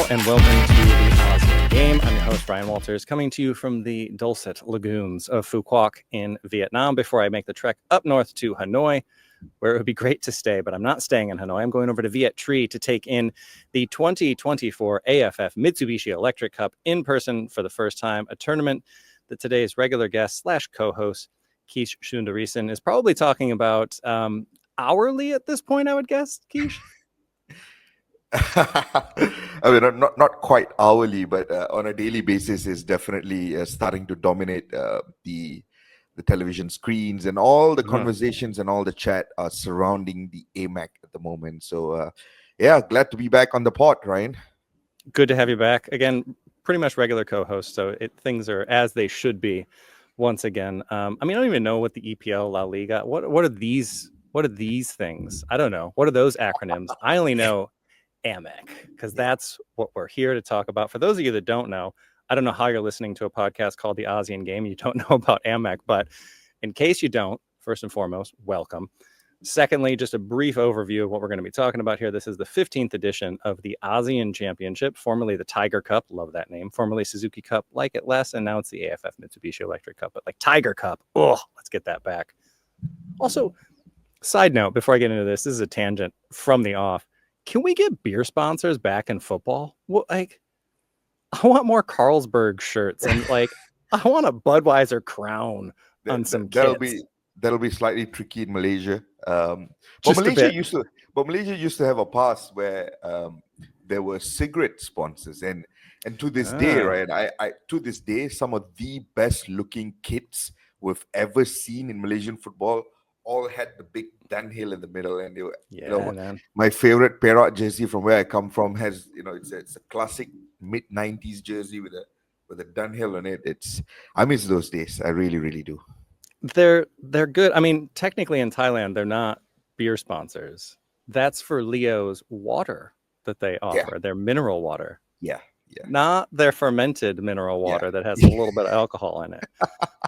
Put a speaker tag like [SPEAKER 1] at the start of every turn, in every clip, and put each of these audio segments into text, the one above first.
[SPEAKER 1] and welcome to the ASEAN Game. I'm your host, Brian Walters, coming to you from the dulcet lagoons of Phu Quoc in Vietnam before I make the trek up north to Hanoi, where it would be great to stay, but I'm not staying in Hanoi. I'm going over to Viet Tri to take in the 2024 AFF Mitsubishi Electric Cup in person for the first time, a tournament that today's regular guest / co-host, Keesh Sundaresan, is probably talking about hourly at this point, I would guess, Keesh?
[SPEAKER 2] I mean, not quite hourly, but on a daily basis is definitely starting to dominate the television screens, and all the conversations and all the chat are surrounding the AMAC at the moment. So, yeah, glad to be back on the pod, Ryan.
[SPEAKER 1] Good to have you back again. Pretty much regular co-host, so things are as they should be. Once again, I mean, I don't even know what the EPL, La Liga. What are these? What are these things? I don't know. What are those acronyms? I only know AMAC, because that's what we're here to talk about. For those of you that don't know, I don't know how you're listening to a podcast called The ASEAN Game. You don't know about AMAC, but in case you don't, first and foremost, welcome. Secondly, just a brief overview of what we're going to be talking about here. This is the 15th edition of the ASEAN Championship, formerly the Tiger Cup. Love that name. Formerly Suzuki Cup, like it less. And now it's the AFF Mitsubishi Electric Cup, but like Tiger Cup. Oh, let's get that back. Also, side note, before I get into this is a tangent from the off. Can we get beer sponsors back in football? Well, like, I want more Carlsberg shirts, and like, I want a Budweiser crown on some kids.
[SPEAKER 2] That'll be slightly tricky in Malaysia. But
[SPEAKER 1] Just
[SPEAKER 2] Malaysia used to have a past where there were cigarette sponsors, and to this day, right? I to this day, some of the best looking kids we've ever seen in Malaysian football all had the big Dunhill in the middle, and they were, my favorite Perak jersey from where I come from has, it's a classic mid-90s jersey with a Dunhill on it. I miss those days. I really, really do.
[SPEAKER 1] They're good. I mean, technically in Thailand, they're not beer sponsors. That's for Leo's water that they offer. Yeah. Their mineral water.
[SPEAKER 2] Yeah.
[SPEAKER 1] Not their fermented mineral water that has a little bit of alcohol in it.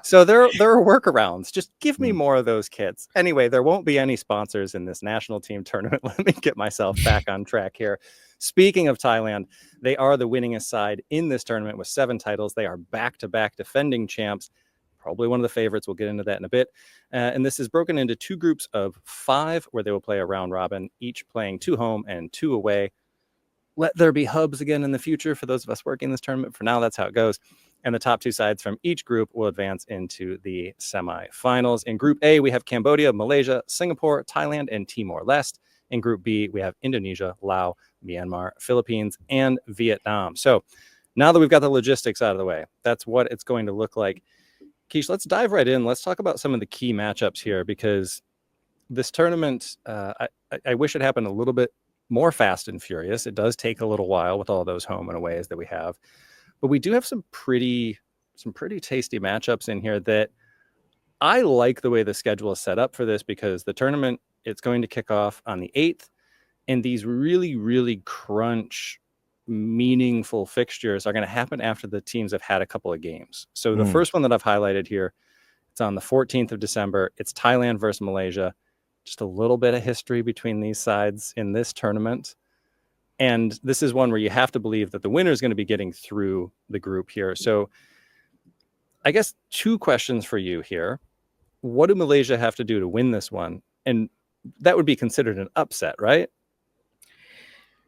[SPEAKER 1] So there are workarounds. Just give me more of those kits. Anyway, there won't be any sponsors in this national team tournament. Let me get myself back on track here. Speaking of Thailand, they are the winningest side in this tournament with 7 titles. They are back-to-back defending champs. Probably one of the favorites. We'll get into that in a bit. And this is broken into 2 groups of 5 where they will play a round robin, each playing 2 home and 2 away. Let there be hubs again in the future for those of us working this tournament. For now, that's how it goes. And the top 2 sides from each group will advance into the semifinals. In Group A, we have Cambodia, Malaysia, Singapore, Thailand, and Timor-Leste. In Group B, we have Indonesia, Laos, Myanmar, Philippines, and Vietnam. So now that we've got the logistics out of the way, that's what it's going to look like. Keesh, let's dive right in. Let's talk about some of the key matchups here, because this tournament, I wish it happened a little bit more fast and furious. It does take a little while with all those home and aways that we have, but we do have some pretty tasty matchups in here that I like the way the schedule is set up for this, because the tournament, it's going to kick off on the 8th, and these really, really crunch meaningful fixtures are going to happen after the teams have had a couple of games. So the first one that I've highlighted here, it's on the 14th of December. It's Thailand versus Malaysia. Just a little bit of history between these sides in this tournament. And this is one where you have to believe that the winner is going to be getting through the group here. So I guess 2 questions for you here. What do Malaysia have to do to win this one? And that would be considered an upset, right?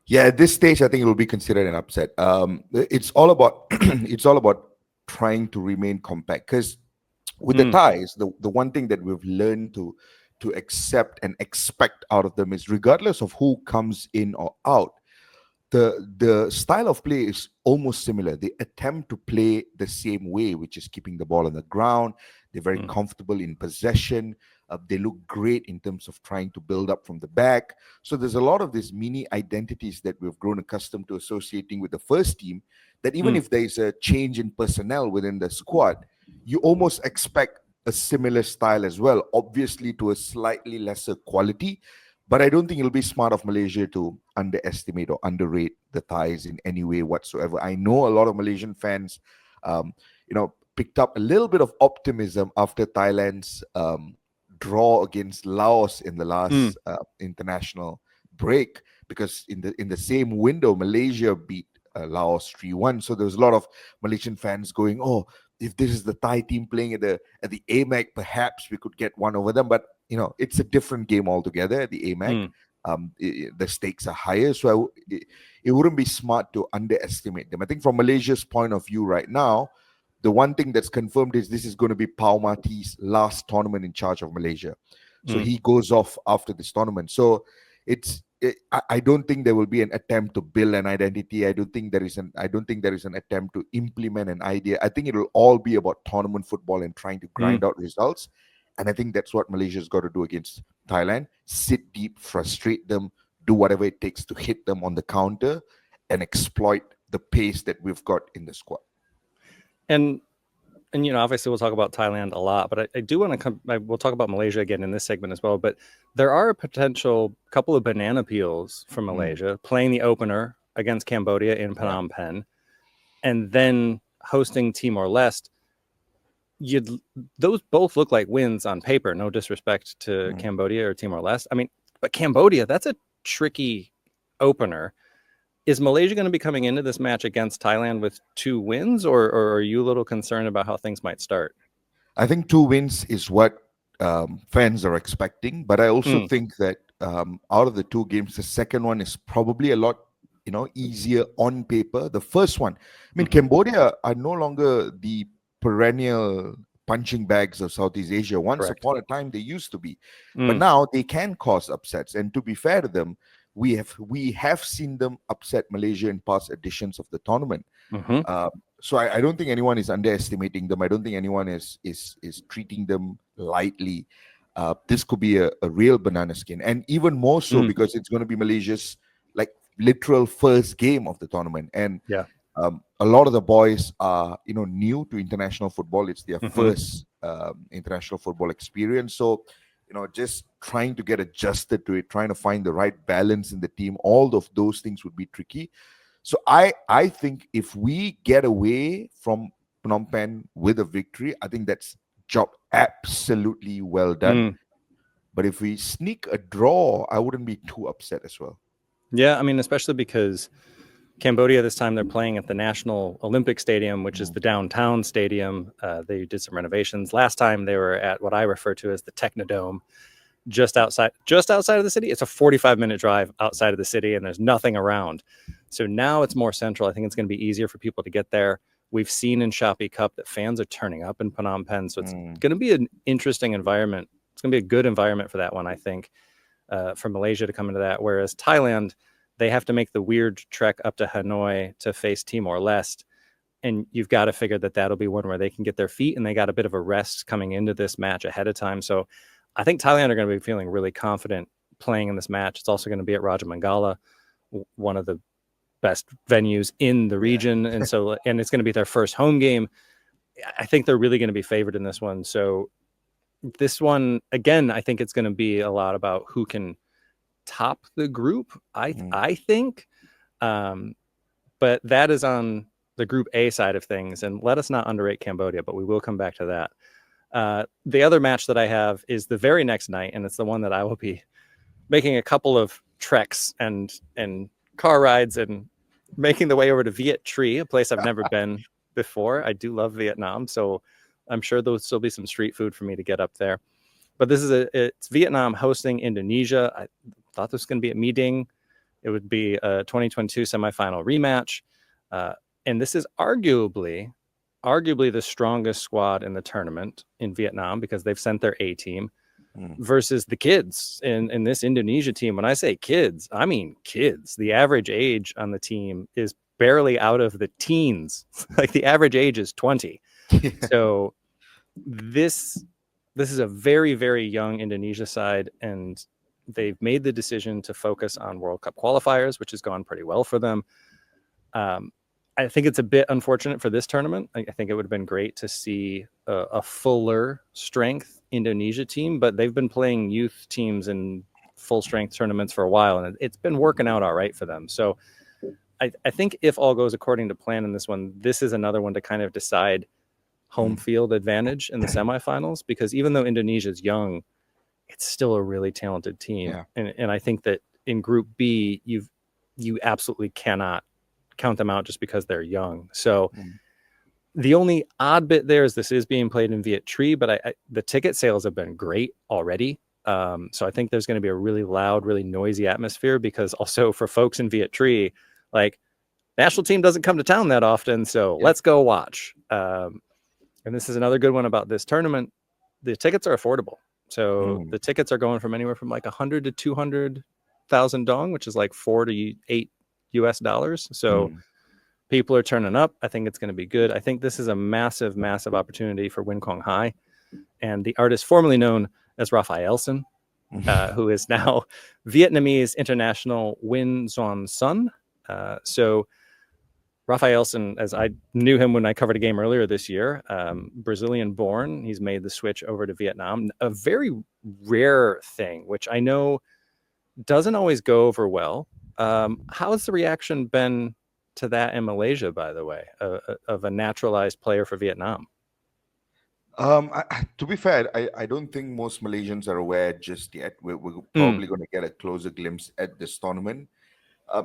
[SPEAKER 2] Yeah, at this stage, I think it will be considered an upset. It's all about trying to remain compact, because with the Thais, the one thing that we've learned to accept and expect out of them is, regardless of who comes in or out, the style of play is almost similar. They attempt to play the same way, which is keeping the ball on the ground. They're very comfortable in possession. They look great in terms of trying to build up from the back. So there's a lot of these mini identities that we've grown accustomed to associating with the first team, that even if there's a change in personnel within the squad, you almost expect a similar style as well, obviously to a slightly lesser quality. But I don't think it'll be smart of Malaysia to underestimate or underrate the Thais in any way whatsoever. I know a lot of Malaysian fans, picked up a little bit of optimism after Thailand's draw against Laos in the last international break, because in the same window, Malaysia beat Laos 3-1. So there was a lot of Malaysian fans going, "Oh, if this is the Thai team playing at the AMAC, perhaps we could get one over them." But it's a different game altogether at the AMAC. The stakes are higher, so it wouldn't be smart to underestimate them. I think from Malaysia's point of view right now, the one thing that's confirmed is this is going to be Pau Marti's last tournament in charge of Malaysia. So he goes off after this tournament. So I don't think there will be an attempt to build an identity. I don't think there is an attempt to implement an idea. I think it will all be about tournament football and trying to grind out results. And I think that's what Malaysia's got to do against Thailand. Sit deep, frustrate them, do whatever it takes to hit them on the counter and exploit the pace that we've got in the squad.
[SPEAKER 1] And obviously we'll talk about Thailand a lot, but I do want to come. We'll talk about Malaysia again in this segment as well. But there are a potential couple of banana peels from Malaysia playing the opener against Cambodia in Phnom Penh, and then hosting Timor-Leste. Those both look like wins on paper. No disrespect to Cambodia or Timor-Leste. I mean, but Cambodia, that's a tricky opener. Is Malaysia going to be coming into this match against Thailand with 2 wins, or are you a little concerned about how things might start?
[SPEAKER 2] I think 2 wins is what fans are expecting, but I also think that out of the 2 games, the second one is probably a lot easier on paper. The first one, I mean, Cambodia are no longer the perennial punching bags of Southeast Asia. Once upon a time, they used to be, but now they can cause upsets. And to be fair to them, we have seen them upset Malaysia in past editions of the tournament. So I don't think anyone is underestimating them. I don't think anyone is treating them lightly. This could be a real banana skin, and even more so because it's going to be Malaysia's literal first game of the tournament. And a lot of the boys are new to international football. It's their first international football experience. So just trying to get adjusted to it, trying to find the right balance in the team, all of those things would be tricky. So I think if we get away from Phnom Penh with a victory, I think that's job absolutely well done. But if we sneak a draw, I wouldn't be too upset as well.
[SPEAKER 1] Yeah, I mean, especially because Cambodia this time they're playing at the National Olympic Stadium, which is the downtown stadium. They did some renovations. Last time they were at what I refer to as the Technodome, just outside of the city. It's a 45-minute drive outside of the city, and there's nothing around. So now it's more central. I think it's going to be easier for people to get there. We've seen in Shopee Cup that fans are turning up in Phnom Penh, so it's going to be an interesting environment. It's going to be a good environment for that one, I think, for Malaysia to come into that. Whereas Thailand, they have to make the weird trek up to Hanoi to face Timor-Leste. And you've got to figure that that'll be one where they can get their feet, and they got a bit of a rest coming into this match ahead of time. So I think Thailand are going to be feeling really confident playing in this match. It's also going to be at Raja Mangala, one of the best venues in the region. And so, and it's going to be their first home game. I think they're really going to be favored in this one. So this one, again, I think it's going to be a lot about who can top the group, I think. But that is on the Group A side of things. And let us not underrate Cambodia, but we will come back to that. The other match that I have is the very next night, and it's the one that I will be making a couple of treks and car rides and making the way over to Viet Tri, a place I've never been before. I do love Vietnam, so I'm sure there'll still be some street food for me to get up there. But this is it's Vietnam hosting Indonesia. I thought this was going to be at Mae Ding. It would be a 2022 semifinal rematch. And this is arguably the strongest squad in the tournament in Vietnam, because they've sent their A team versus the kids in this Indonesia team. When I say kids, I mean kids. The average age on the team is barely out of the teens. Like the average age is 20. So this is a very, very young Indonesia side, and they've made the decision to focus on World Cup qualifiers, which has gone pretty well for them. I think it's a bit unfortunate for this tournament. I think it would have been great to see a fuller strength Indonesia team, but they've been playing youth teams in full strength tournaments for a while, and it's been working out all right for them. So I think if all goes according to plan in this one, this is another one to kind of decide home field advantage in the semifinals, because even though Indonesia is young, it's still a really talented team. Yeah. And I think that in Group B, you absolutely cannot count them out just because they're young. So
[SPEAKER 2] Mm.
[SPEAKER 1] the only odd bit there is this is being played in Viet Tri, but the ticket sales have been great already. So I think there's going to be a really loud, really noisy atmosphere, because also for folks in Viet Tri, like, national team doesn't come to town that often, so let's go watch. And this is another good one about this tournament. The tickets are affordable. So the tickets are going from anywhere from like 100 to 200,000 dong, which is like $4 to $8. So people are turning up. I think it's going to be good. I think this is a massive, massive opportunity for Win Kong Hai. And the artist formerly known as Raphaelson, who is now Vietnamese international Win Xuan Sun. So Raphaelson, as I knew him when I covered a game earlier this year, Brazilian born, he's made the switch over to Vietnam. A very rare thing, which I know doesn't always go over well. How has the reaction been to that in Malaysia, by the way, of a naturalized player for Vietnam?
[SPEAKER 2] To be fair, I don't think most Malaysians are aware just yet. We're probably going to get a closer glimpse at this tournament.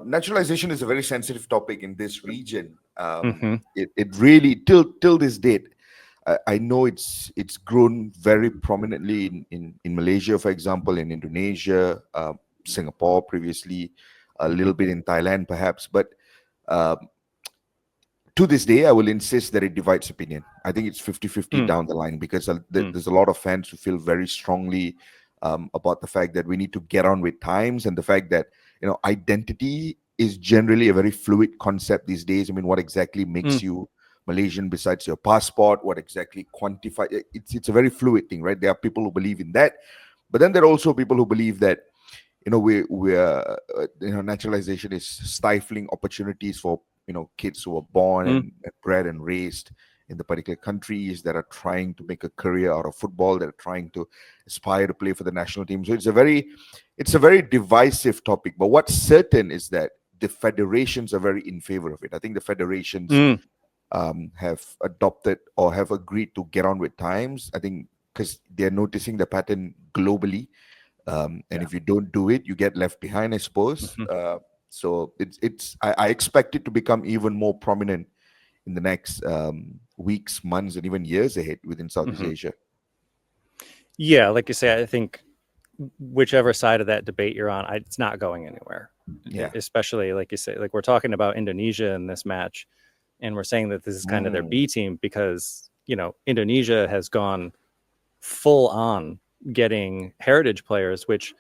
[SPEAKER 2] Naturalization is a very sensitive topic in this region. It really, till this date, I know it's grown very prominently in Malaysia, for example, in Indonesia, Singapore previously, a little bit in Thailand perhaps, but to this day, I will insist that it divides opinion. I think it's 50-50 down the line, because there's a lot of fans who feel very strongly about the fact that we need to get on with times, and the fact that, you know, identity is generally a very fluid concept these days. I mean, what exactly makes you Malaysian besides your passport? What exactly quantify? It's a very fluid thing, right? There are people who believe in that, but then there are also people who believe that, you know, we're naturalization is stifling opportunities for, you know, kids who are born and bred and raised in the particular countries, that are trying to make a career out of football, that are trying to aspire to play for the national team. So it's a very divisive topic. But what's certain is that the federations are very in favor of it. I think the federations have adopted or have agreed to get on with times. I think because they're noticing the pattern globally. And if you don't do it, you get left behind, I suppose. So I expect it to become even more prominent in the next weeks, months, and even years ahead within Southeast Asia.
[SPEAKER 1] Yeah, like you say, I think whichever side of that debate you're on, it's not going anywhere.
[SPEAKER 2] Yeah.
[SPEAKER 1] Especially, like you say, like we're talking about Indonesia in this match, and we're saying that this is kind of their B team, because, you know, Indonesia has gone full on getting heritage players, which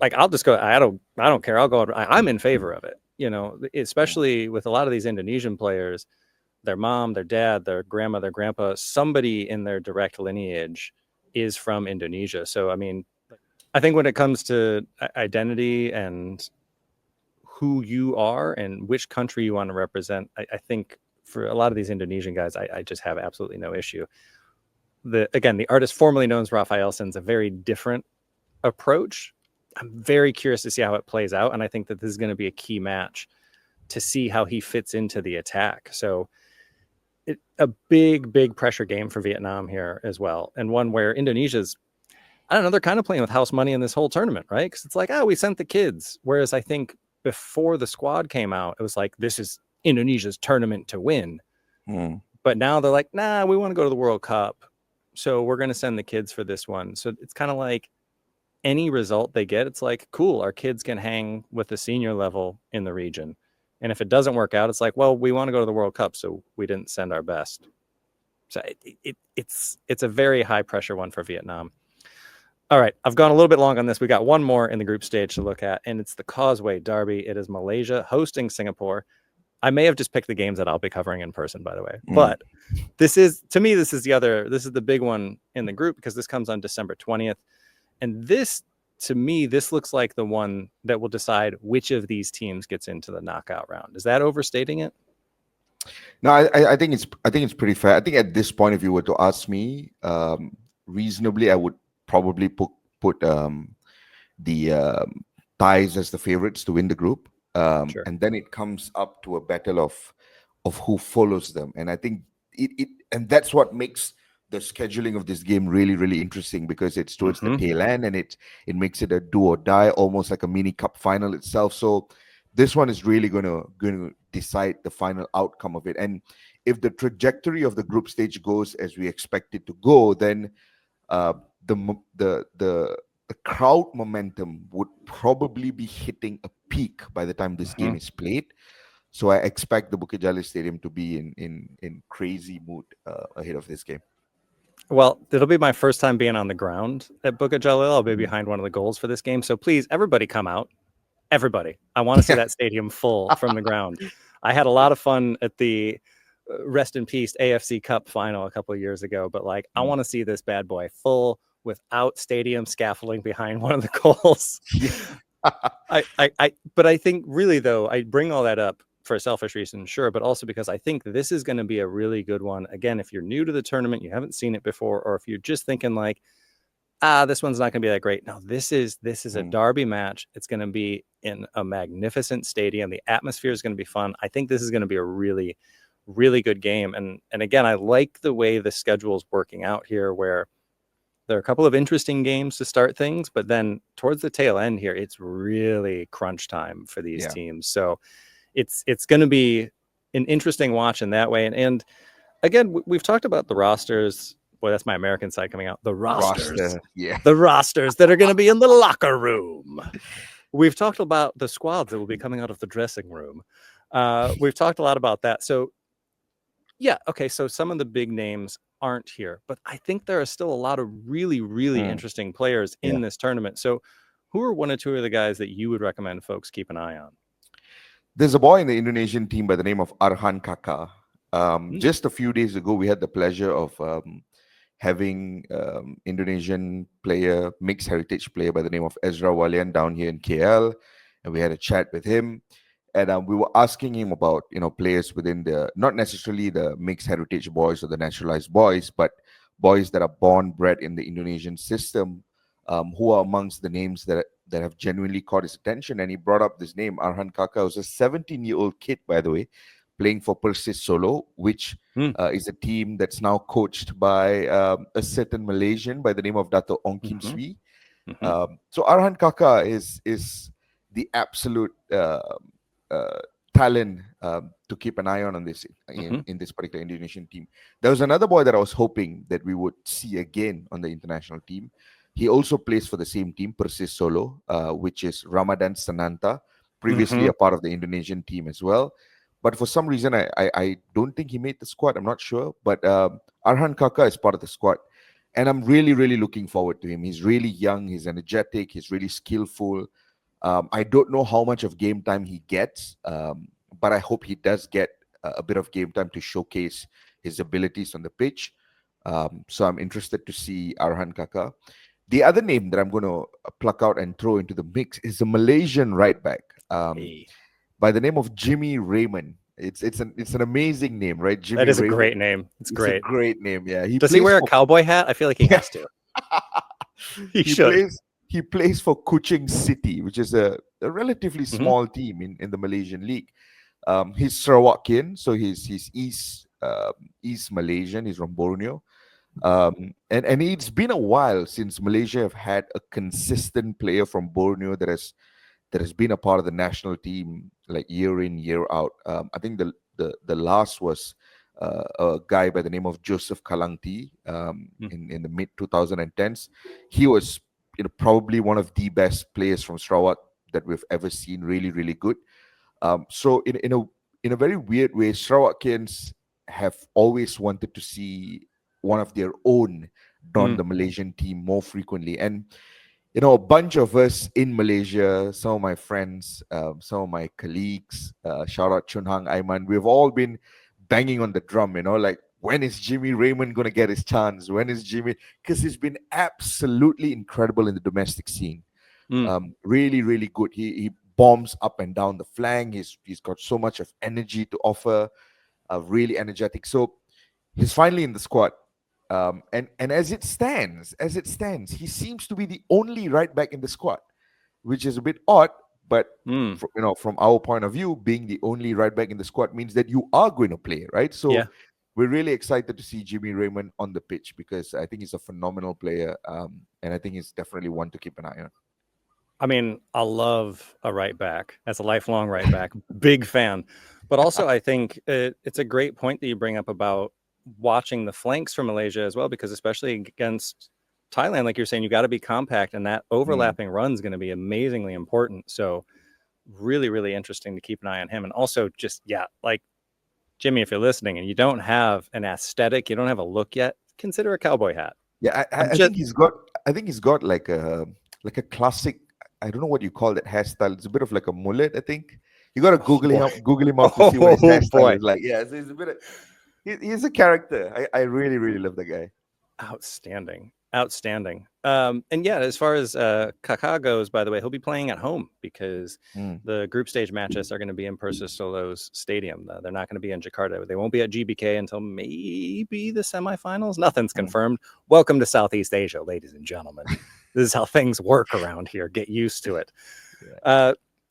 [SPEAKER 1] like, I'll just go, I don't care. I'll go, I'm in favor of it, you know, especially with a lot of these Indonesian players, their mom, their dad, their grandma, their grandpa, somebody in their direct lineage is from Indonesia. So, I mean, I think when it comes to identity and who you are and which country you want to represent, I think for a lot of these Indonesian guys, I just have absolutely no issue. The artist formerly known as Raphaelson's a very different approach. I'm very curious to see how it plays out, and I think that this is going to be a key match to see how he fits into the attack. So a big pressure game for Vietnam here as well, and one where Indonesia's, I don't know, they're kind of playing with house money in this whole tournament, right? Because it's like, we sent the kids. Whereas I think before the squad came out, it was like, this is Indonesia's tournament to win. But now they're like, nah, we want to go to the World Cup, so we're going to send the kids for this one. So it's kind of like, any result they get, it's like, cool, our kids can hang with the senior level in the region. And if it doesn't work out, it's like, well, we want to go to the World Cup, so we didn't send our best. So it's a very high pressure one for Vietnam. All right, I've gone a little bit long on this. We got one more in the group stage to look at, and it's the Causeway Derby. It is Malaysia hosting Singapore. I may have just picked the games that I'll be covering in person, by the way. But this is the big one in the group, because this comes on December 20th. And this, to me, this looks like the one that will decide which of these teams gets into the knockout round. Is that overstating it?
[SPEAKER 2] No, I think it's pretty fair. I think at this point, if you were to ask me, reasonably, I would probably put the Thais as the favorites to win the group, and then it comes up to a battle of who follows them. And I think and that's what makes the scheduling of this game really, really interesting, because it's towards the tail end, and it makes it a do or die, almost like a mini cup final itself. So this one is really going to decide the final outcome of it. And if the trajectory of the group stage goes as we expect it to go, then uh, the mo- the crowd momentum would probably be hitting a peak by the time this game
[SPEAKER 1] Mhm.
[SPEAKER 2] is played. So I expect the Bukit Jalil Stadium to be in crazy mood ahead of this game.
[SPEAKER 1] Well, it'll be my first time being on the ground at Bukit Jalil. I'll be
[SPEAKER 2] Mm.
[SPEAKER 1] behind one of the goals for this game. So please, everybody come out. Everybody. I want to see
[SPEAKER 2] Yeah.
[SPEAKER 1] that stadium full from the ground. I had a lot of fun at the rest in peace AFC Cup final a couple of years ago, but like I
[SPEAKER 2] Mm.
[SPEAKER 1] want to see this bad boy full without stadium scaffolding behind one of the goals.
[SPEAKER 2] Yeah.
[SPEAKER 1] But I think really though, I bring all that up for a selfish reason, sure, but also because I think this is going to be a really good one. Again, if you're new to the tournament, you haven't seen it before, or if you're just thinking like, this one's not going to be that great. No, this is a
[SPEAKER 2] Mm.
[SPEAKER 1] derby match. It's going to be in a magnificent stadium. The atmosphere is going to be fun. I think this is going to be a really, really good game. And again, I like the way the schedule is working out here, where there are a couple of interesting games to start things, but then towards the tail end here, it's really crunch time for these
[SPEAKER 2] Yeah.
[SPEAKER 1] teams. So it's going to be an interesting watch in that way. And again, we've talked about the rosters. Boy, that's my American side coming out. The rosters,
[SPEAKER 2] Roster. Yeah.
[SPEAKER 1] the rosters that are going to be in the locker room. We've talked about the squads that will be coming out of the dressing room. We've talked a lot about that. So yeah, okay. So some of the big names aren't here, but I think there are still a lot of really, really
[SPEAKER 2] Mm.
[SPEAKER 1] interesting players
[SPEAKER 2] Yeah.
[SPEAKER 1] in this tournament. So who are one or two of the guys that you would recommend folks keep an eye on?
[SPEAKER 2] There's a boy in the Indonesian team by the name of Arhan Kaka.
[SPEAKER 1] Hmm.
[SPEAKER 2] Just a few days ago, we had the pleasure of having Indonesian player, mixed heritage player by the name of Ezra Walian down here in KL, and we had a chat with him. And we were asking him about players within the, not necessarily the mixed heritage boys or the naturalized boys, but boys that are born bred in the Indonesian system, who are amongst the names that have genuinely caught his attention. And he brought up this name, Arhan Kaka, who's a 17-year-old kid, by the way, playing for Persis Solo, which
[SPEAKER 1] Hmm.
[SPEAKER 2] is a team that's now coached by a certain Malaysian by the name of Dato Ong Kim
[SPEAKER 1] Mm-hmm.
[SPEAKER 2] Sui.
[SPEAKER 1] Mm-hmm.
[SPEAKER 2] So Arhan Kaka is the absolute talent to keep an eye on this
[SPEAKER 1] Mm-hmm.
[SPEAKER 2] in this particular Indonesian team. There was another boy that I was hoping that we would see again on the international team. He also plays for the same team, Persis Solo, which is Ramadan Sananta, previously
[SPEAKER 1] Mm-hmm.
[SPEAKER 2] a part of the Indonesian team as well. But for some reason, I don't think he made the squad. I'm not sure. But Arhan Kaka is part of the squad. And I'm really, really looking forward to him. He's really young. He's energetic. He's really skillful. I don't know how much of game time he gets, but I hope he does get a bit of game time to showcase his abilities on the pitch. So I'm interested to see Arhan Kaka. The other name that I'm going to pluck out and throw into the mix is a Malaysian right back
[SPEAKER 1] Hey,
[SPEAKER 2] by the name of Jimmy Raymond. It's an amazing name, right?
[SPEAKER 1] that
[SPEAKER 2] Jimmy
[SPEAKER 1] is a
[SPEAKER 2] Raymond.
[SPEAKER 1] great name. It's
[SPEAKER 2] It's a
[SPEAKER 1] great.
[SPEAKER 2] great name. Yeah, he
[SPEAKER 1] Does he
[SPEAKER 2] plays
[SPEAKER 1] wear a
[SPEAKER 2] for
[SPEAKER 1] cowboy hat? I feel like he
[SPEAKER 2] yeah,
[SPEAKER 1] has to. He
[SPEAKER 2] he
[SPEAKER 1] should.
[SPEAKER 2] plays for Kuching City, which is a relatively
[SPEAKER 1] Mm-hmm.
[SPEAKER 2] small team in the Malaysian league. He's Sarawakian, so he's East Malaysian. He's from Borneo. And it's been a while since Malaysia have had a consistent player from Borneo that has been a part of the national team like year in year out. I think the last was a guy by the name of Joseph Kalangti in the mid 2010s. He was probably one of the best players from Sarawak that we've ever seen. Really, really good. So in a very weird way, Sarawakians have always wanted to see one of their own don
[SPEAKER 1] Mm.
[SPEAKER 2] the Malaysian team more frequently. And a bunch of us in Malaysia, some of my friends, some of my colleagues, shout out Chun Hang Aiman, we've all been banging on the drum, like when is Jimmy Raymond going to get his chance? When is Jimmy? Because he's been absolutely incredible in the domestic scene.
[SPEAKER 1] Mm.
[SPEAKER 2] Really, really good. He bombs up and down the flank. He's got so much of energy to offer. Really energetic. So he's finally in the squad. And as it stands, he seems to be the only right back in the squad, which is a bit odd. But
[SPEAKER 1] Mm.
[SPEAKER 2] from our point of view, being the only right back in the squad means that you are going to play, right? So
[SPEAKER 1] Yeah.
[SPEAKER 2] we're really excited to see Jimmy Raymond on the pitch because I think he's a phenomenal player, and I think he's definitely one to keep an eye on.
[SPEAKER 1] I mean, I love a right back as a lifelong right back, big fan. But also, I think it's a great point that you bring up about watching the flanks for Malaysia as well, because especially against Thailand, like you're saying, you got to be compact, and that overlapping run is going to be amazingly important. So, really, really interesting to keep an eye on him. And also, just, yeah, like Jimmy, if you're listening and you don't have an aesthetic, you don't have a look yet, consider a cowboy hat.
[SPEAKER 2] Yeah,
[SPEAKER 1] I'm
[SPEAKER 2] I
[SPEAKER 1] just,
[SPEAKER 2] think he's got like a classic. I don't know what you call that hairstyle. It's a bit of like a mullet. I think you got to
[SPEAKER 1] oh boy,
[SPEAKER 2] Google him up to see what his
[SPEAKER 1] oh
[SPEAKER 2] hairstyle
[SPEAKER 1] boy.
[SPEAKER 2] is like. Yeah, so he's a bit. He's a character. I really really love the guy.
[SPEAKER 1] Outstanding. Outstanding. And yeah, as far as Kaká goes, by the way, he'll be playing at home because the group stage matches are going to be in Persis Solo's stadium. They're not going to be in Jakarta. They won't be at GBK until maybe the semifinals. Nothing's confirmed. Welcome to Southeast Asia, ladies and gentlemen. This is how things work around here. Get used to it.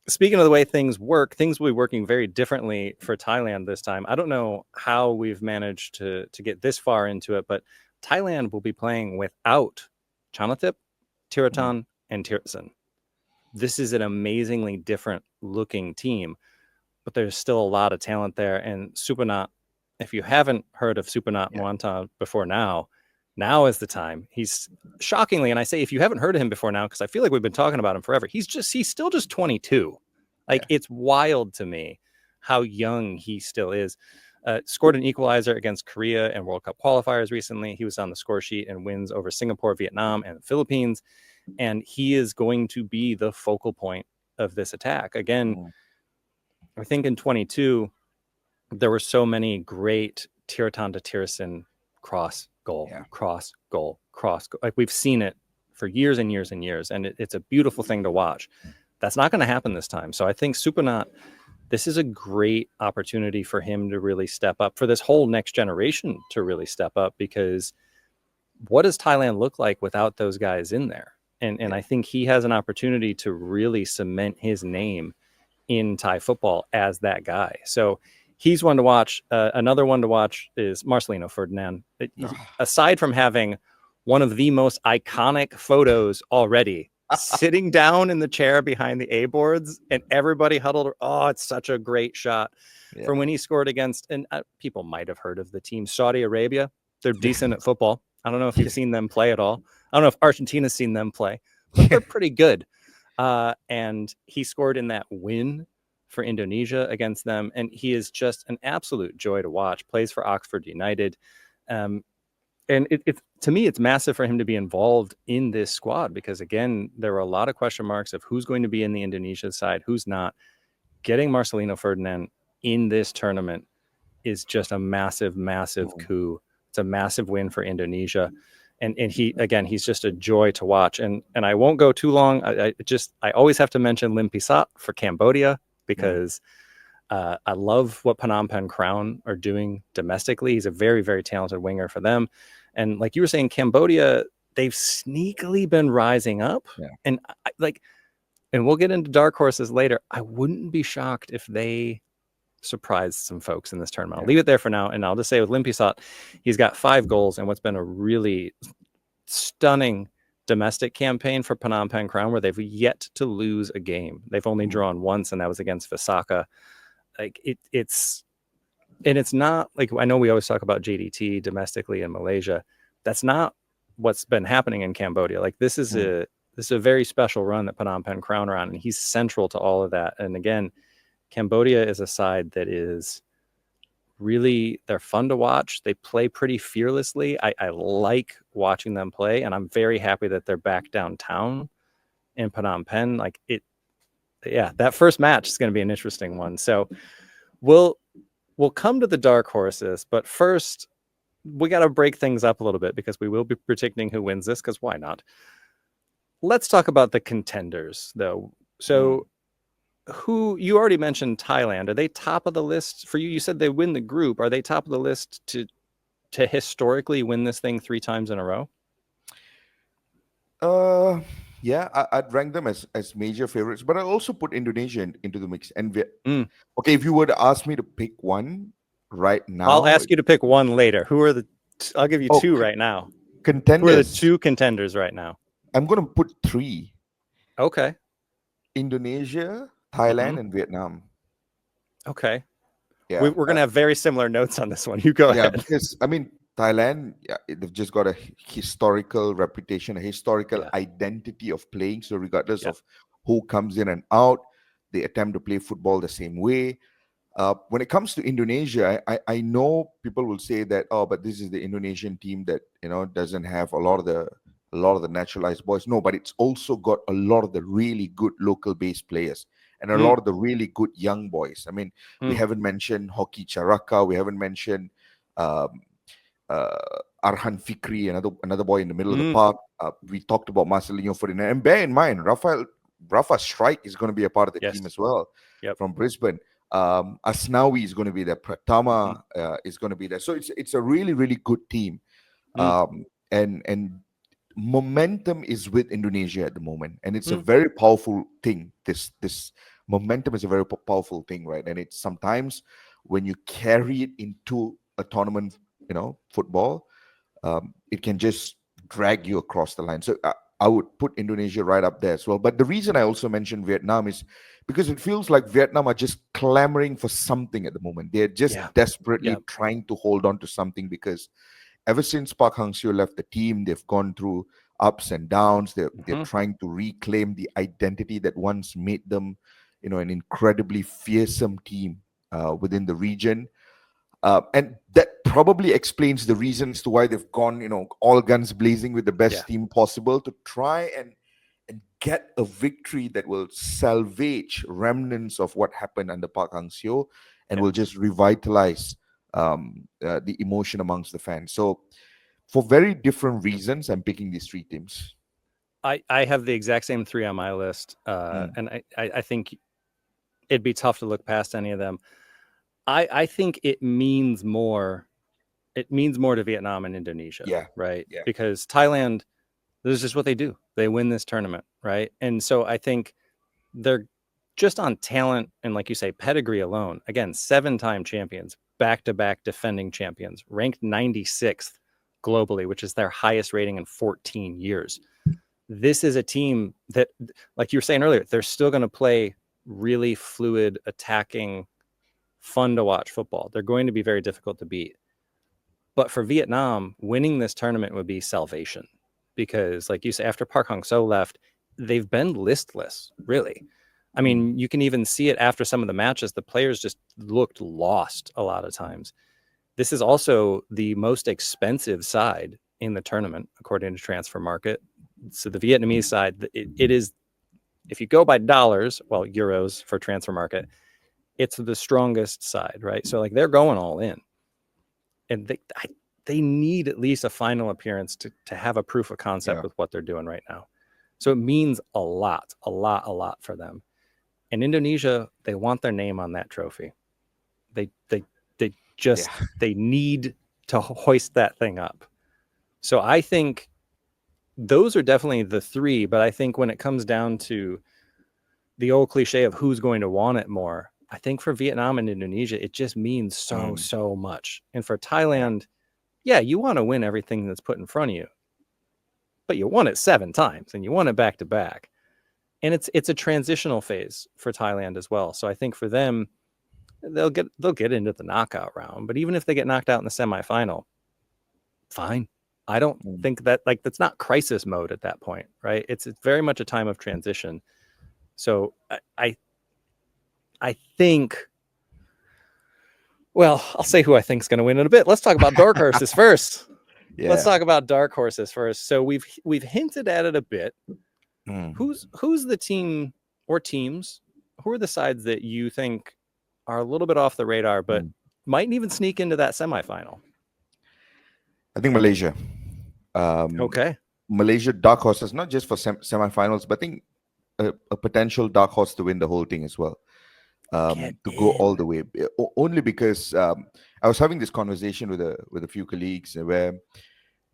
[SPEAKER 1] Speaking of the way things work, things will be working very differently for Thailand this time. I don't know how we've managed to get this far into it, but Thailand will be playing without Chanathip, Tiratan, and Tirsan. This is an amazingly different looking team, but there's still a lot of talent there. And Supanat, if you haven't heard of Supanat Muanta before now is the time. He's shockingly, and I say if you haven't heard of him before now, because I feel like we've been talking about him forever, he's still just 22. Like, it's wild to me how young he still is. Scored an equalizer against Korea and World Cup qualifiers recently. He was on the score sheet and wins over Singapore, Vietnam, and the Philippines. And he is going to be the focal point of this attack. Again, I think in 22, there were so many great Tiratan to Tirsan cross goal. Like, we've seen it for years and years and years. And it's a beautiful thing to watch. That's not going to happen this time. So I think Supanat, this is a great opportunity for him to really step up, for this whole next generation to really step up, because what does Thailand look like without those guys in there? And I think he has an opportunity to really cement his name in Thai football as that guy. So he's one to watch. Another one to watch is Marcelino Ferdinand. Aside from having one of the most iconic photos already, sitting down in the chair behind the A boards and everybody huddled. Oh, it's such a great shot from when he scored against, and people might have heard of the team, Saudi Arabia. They're decent at football. I don't know if you've seen them play at all. I don't know if Argentina's seen them play, but they're pretty good. And he scored in that win for Indonesia against them. And he is just an absolute joy to watch. Plays for Oxford United. And it's to me, it's massive for him to be involved in this squad, because again, there were a lot of question marks of who's going to be in the Indonesia side, who's not. Getting Marcelino Ferdinand in this tournament is just a massive, massive coup. It's a massive win for Indonesia. And he's just a joy to watch. And I won't go too long. I always have to mention Lim Pisat for Cambodia, because I love what Phnom Penh Crown are doing domestically. He's a very, very talented winger for them. And like you were saying, Cambodia, they've sneakily been rising up. And and we'll get into Darkhorses later. I wouldn't be shocked if they surprised some folks in this tournament. I'll leave it there for now. And I'll just say with Lim Pisat, he's got 5 goals and what's been a really stunning domestic campaign for Phnom Penh Crown, where they've yet to lose a game. They've only drawn once, and that was against Visaka. Like it's not like, I know we always talk about JDT domestically in Malaysia. That's not what's been happening in Cambodia. Like, this is a very special run that Phnom Penh Crown are on, and he's central to all of that. And again, Cambodia is a side that is really, they're fun to watch. They play pretty fearlessly. I like watching them play, and I'm very happy that they're back downtown in Phnom Penh. That first match is going to be an interesting one. So we'll come to the Darkhorses, but first we got to break things up a little bit, because we will be predicting who wins this, because why not? Let's talk about the contenders, though. So who, you already mentioned Thailand. Are they top of the list for you? You said they win the group. Are they top of the list to historically win this thing 3 times in a row?
[SPEAKER 2] I'd rank them as major favorites, but I also put Indonesia into the mix. And okay, if you were to ask me to pick one right now,
[SPEAKER 1] I'll ask you to pick one later. Who are I'll give you 2 right now.
[SPEAKER 2] Contenders.
[SPEAKER 1] Who are the 2 contenders right now?
[SPEAKER 2] I'm going to put 3.
[SPEAKER 1] Okay.
[SPEAKER 2] Indonesia,
[SPEAKER 1] Hmm.
[SPEAKER 2] Thailand, and Vietnam.
[SPEAKER 1] Okay.
[SPEAKER 2] Yeah.
[SPEAKER 1] We're going to have very similar notes on this one. You go
[SPEAKER 2] Yeah,
[SPEAKER 1] ahead.
[SPEAKER 2] because I mean, Thailand, yeah, they've just got a historical reputation, a historical
[SPEAKER 1] Yeah.
[SPEAKER 2] identity of playing. So regardless
[SPEAKER 1] Yeah.
[SPEAKER 2] of who comes in and out, they attempt to play football the same way. When it comes to Indonesia, I know people will say that, oh, but this is the Indonesian team that doesn't have a lot of the naturalized boys. No, but it's also got a lot of the really good local based players and a
[SPEAKER 1] Mm,
[SPEAKER 2] lot of the really good young boys. I mean, we
[SPEAKER 1] mm,
[SPEAKER 2] haven't mentioned Hoki Charaka, we haven't mentioned um, Arhan Fikri, another boy in the middle of the
[SPEAKER 1] mm.
[SPEAKER 2] park. We talked about Marcelinho Ferdinand, and bear in mind, Rafa Strike is going to be a part of the team
[SPEAKER 1] Yes.
[SPEAKER 2] as well
[SPEAKER 1] Yep.
[SPEAKER 2] from Brisbane. Asnawi is going to be there.
[SPEAKER 1] Hmm.
[SPEAKER 2] Pratama is going to be there. So it's a really really good team,
[SPEAKER 1] Mm,
[SPEAKER 2] and momentum is with Indonesia at the moment, and it's a
[SPEAKER 1] mm.
[SPEAKER 2] very powerful thing. This momentum is a very powerful thing, right? And it's sometimes when you carry it into a tournament, football, it can just drag you across the line. So I would put Indonesia right up there as well. But the reason I also mentioned Vietnam is because it feels like Vietnam are just clamoring for something at the moment. They're just
[SPEAKER 1] Yeah.
[SPEAKER 2] desperately
[SPEAKER 1] Yeah.
[SPEAKER 2] trying to hold on to something because ever since Park Hang-seo left the team, they've gone through ups and downs. They're
[SPEAKER 1] Hmm.
[SPEAKER 2] trying to reclaim the identity that once made them, an incredibly fearsome team within the region. And that probably explains the reasons to why they've gone, all guns blazing with the
[SPEAKER 1] Yeah.
[SPEAKER 2] best team possible to try and get a victory that will salvage remnants of what happened under Park Hang-seo and
[SPEAKER 1] Yeah.
[SPEAKER 2] will just revitalize the emotion amongst the fans. So, for very different reasons, I'm picking these three teams.
[SPEAKER 1] I have the exact same three on my list.
[SPEAKER 2] Mm,
[SPEAKER 1] And I think it'd be tough to look past any of them. I think it means more. It means more to Vietnam and Indonesia,
[SPEAKER 2] yeah,
[SPEAKER 1] right?
[SPEAKER 2] yeah,
[SPEAKER 1] Because Thailand, this is just what they do. They win this tournament, right? And so I think they're just on talent and, like you say, pedigree alone. Again, 7-time champions, back-to-back defending champions, ranked 96th globally, which is their highest rating in 14 years. This is a team that, like you were saying earlier, they're still going to play really fluid, attacking, fun to watch football. They're going to be very difficult to beat. But for Vietnam, winning this tournament would be salvation because, like you say, after Park Hang-seo left, they've been listless, really. I
[SPEAKER 2] mm,
[SPEAKER 1] mean, you can even see it after some of the matches. The players just looked lost a lot of times. This is also the most expensive side in the tournament, according to Transfer Market. So the Vietnamese side, it is, if you go by dollars, well, euros for Transfer Market, it's the strongest side, right? So like they're going all in, and they need at least a final appearance to have a proof of concept
[SPEAKER 2] yeah,
[SPEAKER 1] with what they're doing right now. So it means a lot for them. And Indonesia, they want their name on that trophy. They just
[SPEAKER 2] yeah.
[SPEAKER 1] they need to hoist that thing up. So I think those are definitely the three. But I think when it comes down to the old cliche of who's going to want it more, I think for Vietnam and Indonesia, it just means
[SPEAKER 2] Mm,
[SPEAKER 1] so much. And for
[SPEAKER 2] yeah,
[SPEAKER 1] Thailand, yeah, you want to win everything that's put in front of you, but you won it 7 times and you won it back to back. And it's a transitional phase for Thailand as well. So I think for them, they'll get into the knockout round. But even if they get knocked out in the semifinal, fine. I don't
[SPEAKER 2] mm.
[SPEAKER 1] think that, like, that's not crisis mode at that point, right? It's very much a time of transition. So I think, well, I'll say who I think is going to win in a bit. Let's talk about Darkhorses first. Let's
[SPEAKER 2] Yeah.
[SPEAKER 1] talk about Darkhorses first. So we've hinted at it a bit.
[SPEAKER 2] Mm,
[SPEAKER 1] Who's the team or teams? Who are the sides that you think are a little bit off the radar, but
[SPEAKER 2] mm.
[SPEAKER 1] might even sneak into that semifinal?
[SPEAKER 2] I think Malaysia. Um,
[SPEAKER 1] Okay.
[SPEAKER 2] Malaysia dark horses, not just for semifinals, but I think a potential dark horse to win the whole thing as well.
[SPEAKER 1] Get
[SPEAKER 2] To go all
[SPEAKER 1] in.
[SPEAKER 2] the way, only because I was having this conversation with a few colleagues where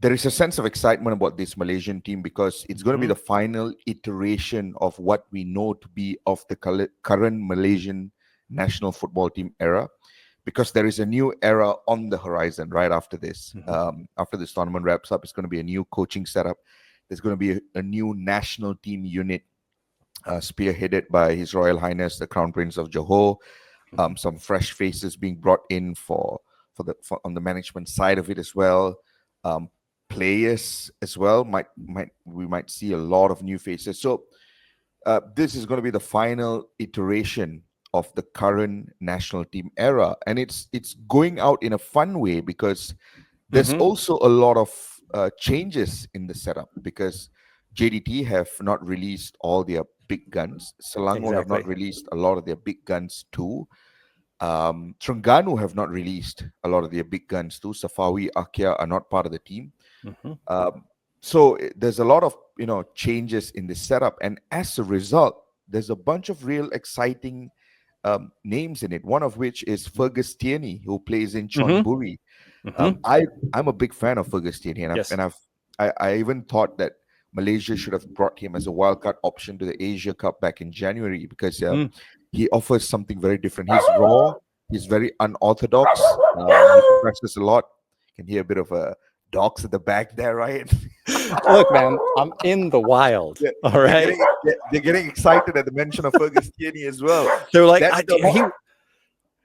[SPEAKER 2] there is a sense of excitement about this Malaysian team because it's going to be
[SPEAKER 1] Mhm.
[SPEAKER 2] the final iteration of what we know to be of the current Malaysian national football team era, because there is a new era on the horizon right after this.
[SPEAKER 1] Mhm.
[SPEAKER 2] After this tournament wraps up, it's going to be a new coaching setup. There's going to be a new national team unit spearheaded by His Royal Highness the Crown Prince of Johor. Some fresh faces being brought in for on the management side of it as well. Um, Players as well we might see a lot of new faces. So this is going to be the final iteration of the current national team era, and it's going out in a fun way because there's
[SPEAKER 1] Mhm.
[SPEAKER 2] also a lot of changes in the setup because JDT have not released all their big guns. Selangor have not
[SPEAKER 1] Exactly.
[SPEAKER 2] released a lot of their big guns too. Terengganu have not released a lot of their big guns too. Safawi, Akia are not part of the team.
[SPEAKER 1] Mhm.
[SPEAKER 2] So there's a lot of changes in the setup, and as a result, there's a bunch of real exciting names in it. One of which is Fergus Tierney, who plays in
[SPEAKER 1] Mhm.
[SPEAKER 2] Chonburi.
[SPEAKER 1] Mhm.
[SPEAKER 2] I'm a big fan of Fergus Tierney,
[SPEAKER 1] Yes.
[SPEAKER 2] I even thought that Malaysia should have brought him as a wildcard option to the Asia Cup back in January because
[SPEAKER 1] Mm.
[SPEAKER 2] he offers something very different. He's raw, he's very unorthodox, he presses a lot. You can hear a bit of a dogs at the back there, right?
[SPEAKER 1] Look, man, I'm in the wild.
[SPEAKER 2] Yeah,
[SPEAKER 1] All right.
[SPEAKER 2] they're getting excited at the mention of Fergus Tierney as well.
[SPEAKER 1] They're like,
[SPEAKER 2] That's the amount,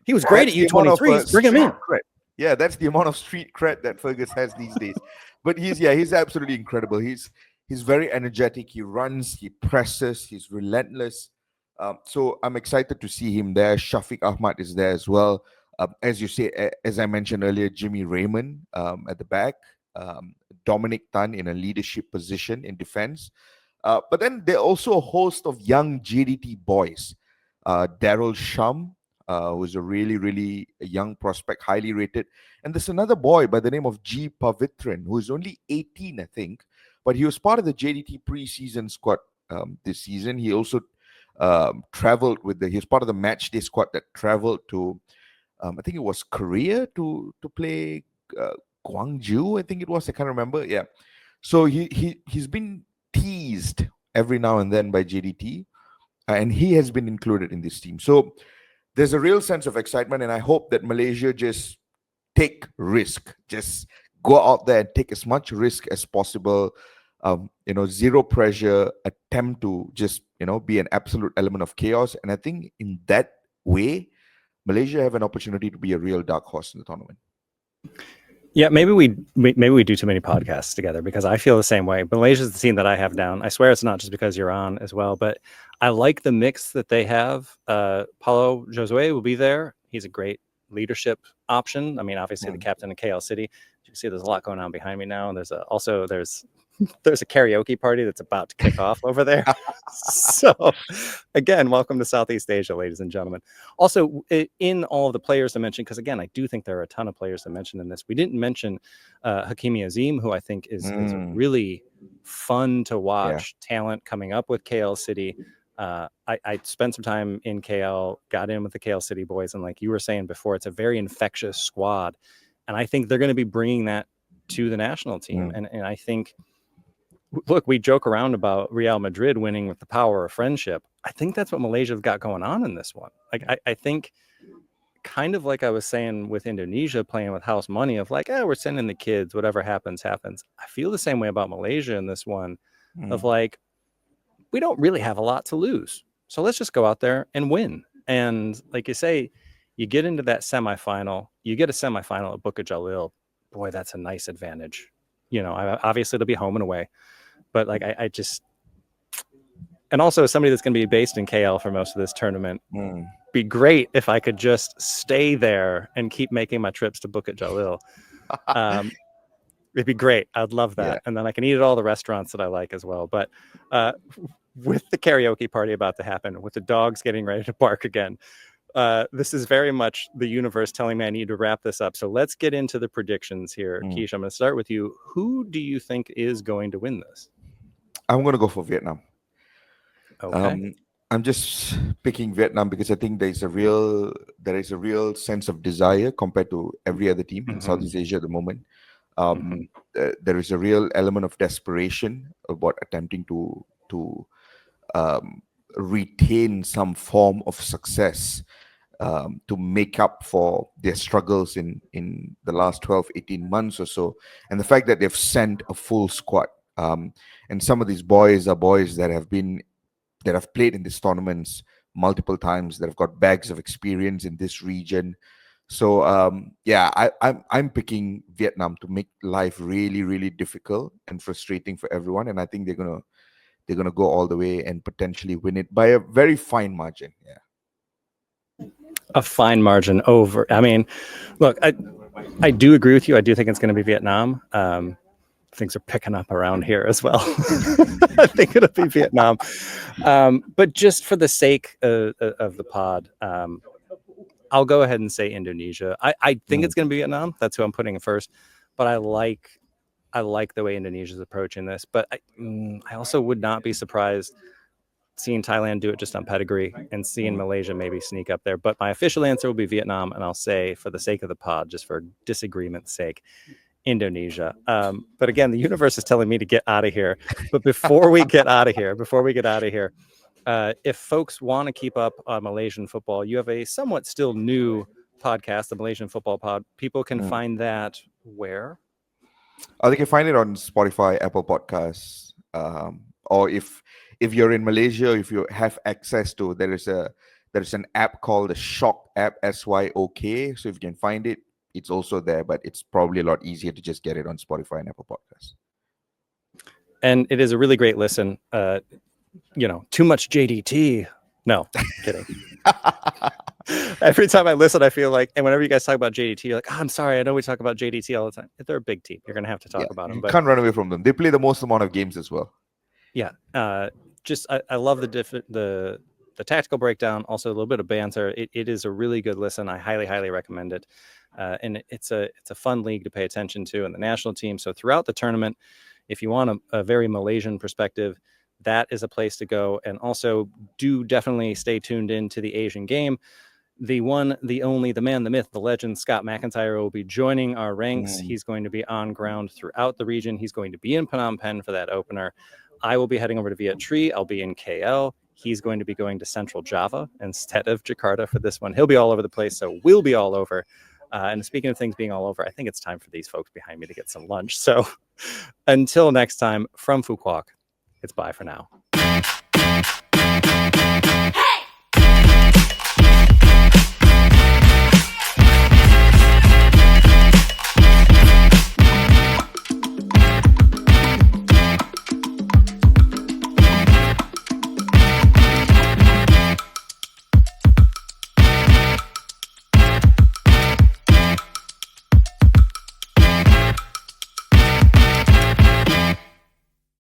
[SPEAKER 1] he was great
[SPEAKER 2] that's
[SPEAKER 1] at
[SPEAKER 2] the amount of
[SPEAKER 1] U23s. Bring him
[SPEAKER 2] street
[SPEAKER 1] in.
[SPEAKER 2] cred. Yeah, that's the amount of street cred that Fergus has these days. But he's absolutely incredible. He's very energetic. He runs, he presses, he's relentless. So I'm excited to see him there. Shafiq Ahmad is there as well. As you say, as I mentioned earlier, Jimmy Raymond at the back, Dominic Tan in a leadership position in defense. But then there are also a host of young JDT boys. Daryl Shum, who is a really, really young prospect, highly rated. And there's another boy by the name of G. Pavitran, who is only 18, I think, but he was part of the JDT preseason squad this season. He also he was part of the match day squad that traveled to, I think it was Korea to play Gwangju, I think it was. I can't remember. Yeah. So he's been teased every now and then by JDT, and he has been included in this team. So there's a real sense of excitement, and I hope that Malaysia just take risk, just go out there and take as much risk as possible. Zero pressure, attempt to just be an absolute element of chaos. And I think in that way, Malaysia have an opportunity to be a real dark horse in the tournament.
[SPEAKER 1] Yeah, maybe we do too many podcasts together because I feel the same way. Malaysia's the team that I have down. I swear it's not just because you're on as well, but I like the mix that they have. Paulo Josue will be there. He's a great leadership option. I mean, obviously the captain of KL City. You can see there's a lot going on behind me now. There's there's a karaoke party that's about to kick off over there. So again, welcome to Southeast Asia, ladies and gentlemen. Also, in all of the players to mention, because again, I do think there are a ton of players to mention in this. We didn't mention Hakimi Azim, who I think is a really fun to watch talent coming up with KL City. I spent some time in KL, got in with the KL City boys, and like you were saying before, it's a very infectious squad. And I think they're going to be bringing that to the national team. And I think, look, we joke around about Real Madrid winning with the power of friendship. I think that's what Malaysia's got going on in this one. Like, I think kind of like I was saying with Indonesia playing with house money of like, we're sending the kids, whatever happens, happens. I feel the same way about Malaysia in this one of like, we don't really have a lot to lose. So let's just go out there and win. And like you say, you get into that semifinal, you get a semifinal at Bukit Jalil. Boy, that's a nice advantage. Obviously it'll be home and away. But like I just, and also as somebody that's going to be based in KL for most of this tournament, be great if I could just stay there and keep making my trips to Bukit Jalil. It'd be great. I'd love that. Yeah. And then I can eat at all the restaurants that I like as well. But with the karaoke party about to happen, with the dogs getting ready to bark again, this is very much the universe telling me I need to wrap this up. So let's get into the predictions here. Keesh, I'm going to start with you. Who do you think is going to win this?
[SPEAKER 2] I'm going to go for Vietnam.
[SPEAKER 1] Okay.
[SPEAKER 2] I'm just picking Vietnam because I think there is a real sense of desire compared to every other team in Southeast Asia at the moment. There is a real element of desperation about attempting to retain some form of success to make up for their struggles in the last 12-18 months or so, and the fact that they've sent a full squad, and some of these boys are boys that have been that have played in these tournaments multiple times, that have got bags of experience in this region. So I'm picking Vietnam to make life really, really difficult and frustrating for everyone. And I think they're gonna go all the way and potentially win it by a very fine margin. Yeah.
[SPEAKER 1] A fine margin over. I mean, look, I do agree with you. I do think it's going to be Vietnam. Things are picking up around here as well. I think it'll be Vietnam. But just for the sake of the pod, I'll go ahead and say Indonesia. I think it's going to be Vietnam. That's who I'm putting first. But I like the way Indonesia's approaching this. But I also would not be surprised seeing Thailand do it just on pedigree and seeing Malaysia maybe sneak up there. But my official answer will be Vietnam. And I'll say, for the sake of the pod, just for disagreement's sake, Indonesia. But again, the universe is telling me to get out of here. But before we get out of here, if folks want to keep up on Malaysian football, you have a somewhat still new podcast, the Malaysian Football Pod. People can find that where?
[SPEAKER 2] They can find it on Spotify, Apple Podcasts, or if you're in Malaysia, if you have access to, there's an app called the Shock app, SYOK. So if you can find it, it's also there, but it's probably a lot easier to just get it on Spotify and Apple Podcasts.
[SPEAKER 1] And it is a really great listen. Too much JDT. No, kidding. Every time I listen, I feel like, and whenever you guys talk about JDT, you're like, I'm sorry, I know we talk about JDT all the time. They're a big team. You're going to have to talk about them.
[SPEAKER 2] You can't run away from them. They play the most amount of games as well.
[SPEAKER 1] Yeah. I love the tactical breakdown, also a little bit of banter. It is a really good listen. I highly, highly recommend it. And it's a fun league to pay attention to in the national team. So throughout the tournament, if you want a very Malaysian perspective, that is a place to go. And also do definitely stay tuned into the Asian game. The one, the only, the man, the myth, the legend, Scott McIntyre will be joining our ranks. He's going to be on ground throughout the region. He's going to be in Phnom Penh for that opener. I will be heading over to Viet Tri. I'll be in KL. He's going to be going to Central Java instead of Jakarta for this one. He'll be all over the place, so we'll be all over. And speaking of things being all over, I think it's time for these folks behind me to get some lunch. So until next time, from Phu Quoc, it's bye for now.